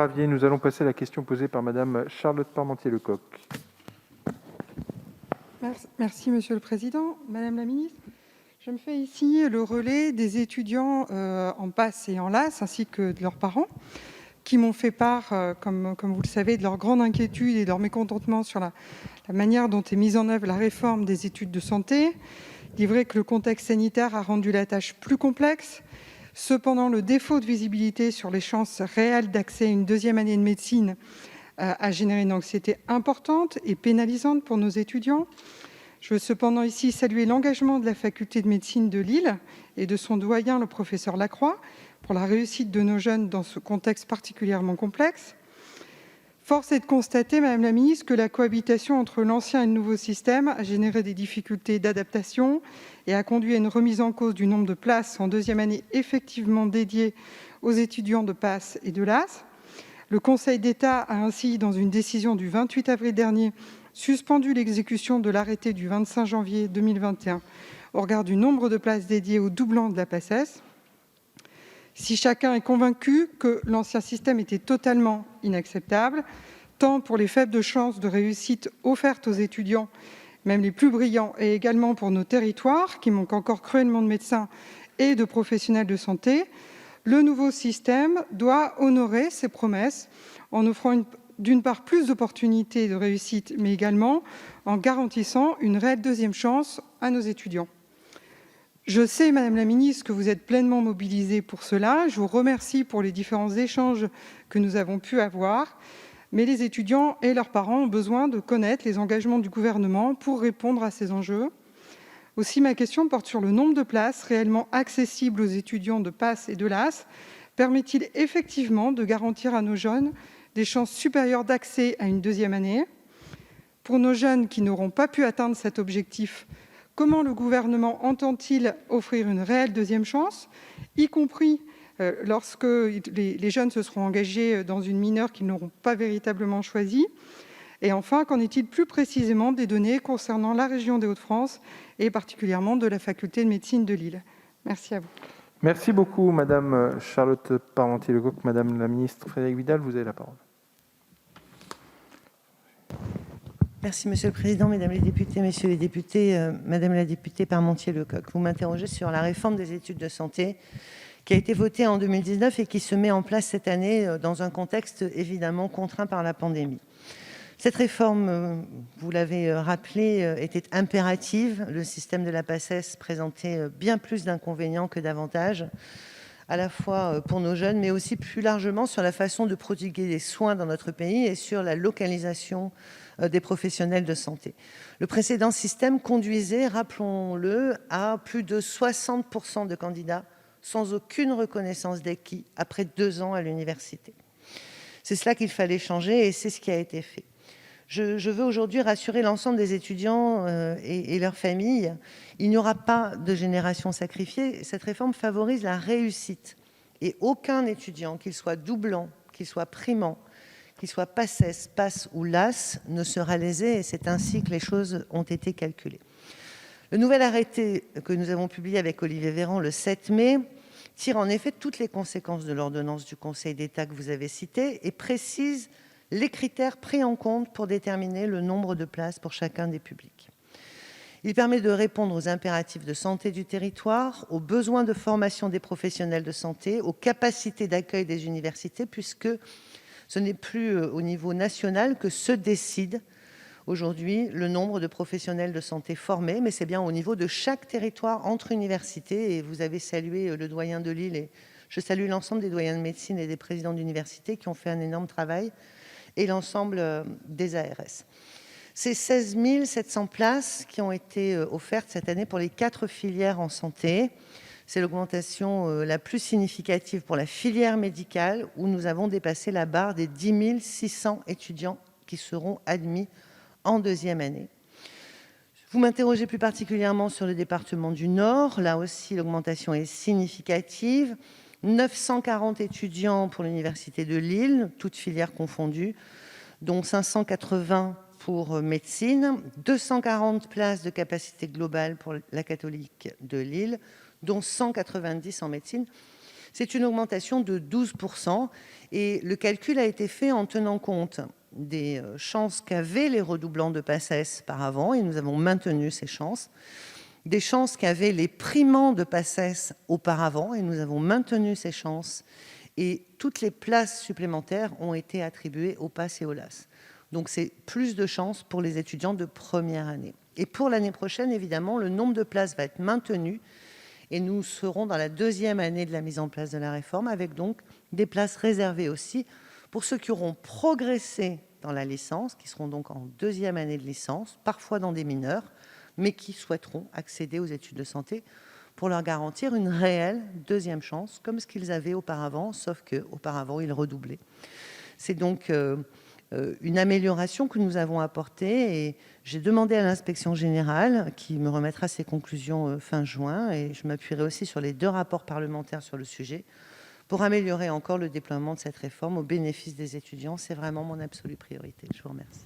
Ravier. Nous allons passer à la question posée par Madame Charlotte Parmentier-Lecocq. Merci, Monsieur le Président. Madame la Ministre, je me fais ici le relais des étudiants en PASS et en LAS, ainsi que de leurs parents, qui m'ont fait part, comme vous le savez, de leur grande inquiétude et de leur mécontentement sur la manière dont est mise en œuvre la réforme des études de santé. Il est vrai que le contexte sanitaire a rendu la tâche plus complexe. Cependant, le défaut de visibilité sur les chances réelles d'accès à une deuxième année de médecine a généré une anxiété importante et pénalisante pour nos étudiants. Je veux cependant ici saluer l'engagement de la faculté de médecine de Lille et de son doyen, le professeur Lacroix, pour la réussite de nos jeunes dans ce contexte particulièrement complexe. Force est de constater, Madame la Ministre, que la cohabitation entre l'ancien et le nouveau système a généré des difficultés d'adaptation et a conduit à une remise en cause du nombre de places en deuxième année effectivement dédiées aux étudiants de PASS et de LAS. Le Conseil d'État a ainsi, dans une décision du 28 avril dernier, suspendu l'exécution de l'arrêté du 25 janvier 2021 au regard du nombre de places dédiées au doublant de la PACES. Si chacun est convaincu que l'ancien système était totalement inacceptable, tant pour les faibles chances de réussite offertes aux étudiants, même les plus brillants, et également pour nos territoires, qui manquent encore cruellement de médecins et de professionnels de santé, le nouveau système doit honorer ses promesses en offrant d'une part plus d'opportunités de réussite, mais également en garantissant une réelle deuxième chance à nos étudiants. Je sais, Madame la Ministre, que vous êtes pleinement mobilisée pour cela. Je vous remercie pour les différents échanges que nous avons pu avoir. Mais les étudiants et leurs parents ont besoin de connaître les engagements du gouvernement pour répondre à ces enjeux. Aussi, ma question porte sur le nombre de places réellement accessibles aux étudiants de PASS et de LAS. Permet-il effectivement de garantir à nos jeunes des chances supérieures d'accès à une deuxième année? Pour nos jeunes qui n'auront pas pu atteindre cet objectif, comment le gouvernement entend-il offrir une réelle deuxième chance, y compris lorsque les jeunes se seront engagés dans une mineure qu'ils n'auront pas véritablement choisie? Et enfin, qu'en est-il plus précisément des données concernant la région des Hauts-de-France et particulièrement de la faculté de médecine de Lille? Merci à vous. Merci beaucoup, Madame Charlotte Parmentier-Lecocq. Madame la Ministre Frédérique Vidal, vous avez la parole. Merci, Monsieur le Président, Mesdames les députés, Messieurs les députés. Madame la députée Parmentier-Lecocq, vous m'interrogez sur la réforme des études de santé qui a été votée en 2019 et qui se met en place cette année dans un contexte évidemment contraint par la pandémie. Cette réforme, vous l'avez rappelé, était impérative. Le système de la PACES présentait bien plus d'inconvénients que d'avantages, à la fois pour nos jeunes, mais aussi plus largement sur la façon de prodiguer les soins dans notre pays et sur la localisation des professionnels de santé. Le précédent système conduisait, rappelons-le, à plus de 60% de candidats sans aucune reconnaissance d'acquis après 2 ans à l'université. C'est cela qu'il fallait changer et c'est ce qui a été fait. Je veux aujourd'hui rassurer l'ensemble des étudiants et leurs familles. Il n'y aura pas de génération sacrifiée. Cette réforme favorise la réussite. Et aucun étudiant, qu'il soit doublant, qu'il soit primant, qu'il soit PACES, PASS ou LAS, ne sera lésé. Et c'est ainsi que les choses ont été calculées. Le nouvel arrêté que nous avons publié avec Olivier Véran le 7 mai tire en effet toutes les conséquences de l'ordonnance du Conseil d'État que vous avez citée et précise les critères pris en compte pour déterminer le nombre de places pour chacun des publics. Il permet de répondre aux impératifs de santé du territoire, aux besoins de formation des professionnels de santé, aux capacités d'accueil des universités, puisque ce n'est plus au niveau national que se décide aujourd'hui le nombre de professionnels de santé formés, mais c'est bien au niveau de chaque territoire entre universités. Et vous avez salué le doyen de Lille, et je salue l'ensemble des doyens de médecine et des présidents d'université qui ont fait un énorme travail, et l'ensemble des ARS. C'est 16 700 places qui ont été offertes cette année pour les 4 filières en santé. C'est l'augmentation la plus significative pour la filière médicale, où nous avons dépassé la barre des 10 600 étudiants qui seront admis en deuxième année. Vous m'interrogez plus particulièrement sur le département du Nord. Là aussi, l'augmentation est significative. 940 étudiants pour l'université de Lille, toutes filières confondues, dont 580 pour médecine, 240 places de capacité globale pour la catholique de Lille, dont 190 en médecine. C'est une augmentation de 12%, et le calcul a été fait en tenant compte des chances qu'avaient les redoublants de PACES par avant, et nous avons maintenu ces chances, des chances qu'avaient les primants de PACES auparavant, et nous avons maintenu ces chances, et toutes les places supplémentaires ont été attribuées au PASS et au LAS. Donc c'est plus de chances pour les étudiants de première année. Et pour l'année prochaine, évidemment, le nombre de places va être maintenu, et nous serons dans la deuxième année de la mise en place de la réforme, avec donc des places réservées aussi pour ceux qui auront progressé dans la licence, qui seront donc en deuxième année de licence, parfois dans des mineurs, mais qui souhaiteront accéder aux études de santé pour leur garantir une réelle deuxième chance, comme ce qu'ils avaient auparavant, sauf qu'auparavant, ils redoublaient. C'est donc une amélioration que nous avons apportée, et j'ai demandé à l'inspection générale, qui me remettra ses conclusions fin juin, et je m'appuierai aussi sur les 2 rapports parlementaires sur le sujet, pour améliorer encore le déploiement de cette réforme au bénéfice des étudiants. C'est vraiment mon absolue priorité. Je vous remercie.